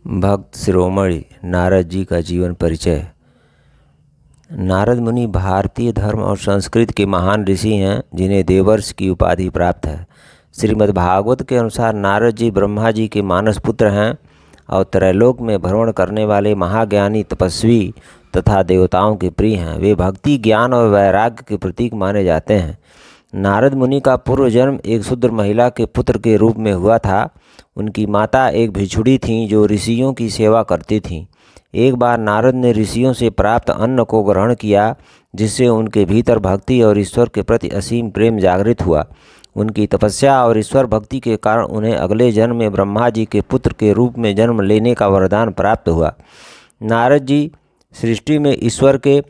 भक्त शिरोमणि नारद जी का जीवन परिचय। नारद मुनि भारतीय धर्म और संस्कृति के महान ऋषि हैं, जिन्हें देवर्ष की उपाधि प्राप्त है। श्रीमद् भागवत के अनुसार नारद जी ब्रह्मा जी के मानस पुत्र हैं और त्रैलोक में भ्रमण करने वाले महाज्ञानी, तपस्वी तथा देवताओं के प्रिय हैं। वे भक्ति, ज्ञान और वैराग्य के प्रतीक माने जाते हैं। नारद मुनि का पूर्व जन्म एक शूद्र महिला के पुत्र के रूप में हुआ था। उनकी माता एक भिक्षुणी थीं जो ऋषियों की सेवा करती थीं। एक बार नारद ने ऋषियों से प्राप्त अन्न को ग्रहण किया, जिससे उनके भीतर भक्ति और ईश्वर के प्रति असीम प्रेम जागृत हुआ। उनकी तपस्या और ईश्वर भक्ति के कारण उन्हें अगले जन्म में ब्रह्मा जी के पुत्र के रूप में जन्म लेने का वरदान प्राप्त हुआ। नारद जी सृष्टि में ईश्वर के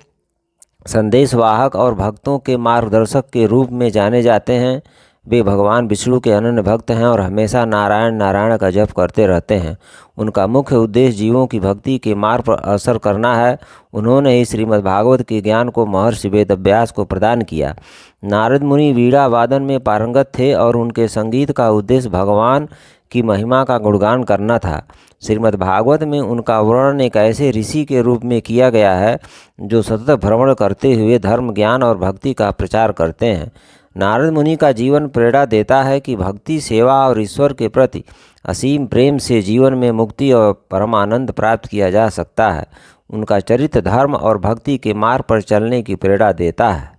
संदेशवाहक और भक्तों के मार्गदर्शक के रूप में जाने जाते हैं। वे भगवान विष्णु के अनन्य भक्त हैं और हमेशा नारायण नारायण का जप करते रहते हैं। उनका मुख्य उद्देश्य जीवों की भक्ति के मार्ग पर असर करना है। उन्होंने ही श्रीमद् भागवत के ज्ञान को महर्षि वेदव्यास को प्रदान किया। नारद मुनि वीणा वादन में पारंगत थे और उनके संगीत का उद्देश्य भगवान की महिमा का गुणगान करना था। श्रीमद् भागवत में उनका वर्णन एक ऐसे ऋषि के रूप में किया गया है जो सतत भ्रमण करते हुए धर्म, ज्ञान और भक्ति का प्रचार करते हैं। नारद मुनि का जीवन प्रेरणा देता है कि भक्ति, सेवा और ईश्वर के प्रति असीम प्रेम से जीवन में मुक्ति और परमानंद प्राप्त किया जा सकता है। उनका चरित्र धर्म और भक्ति के मार्ग पर चलने की प्रेरणा देता है।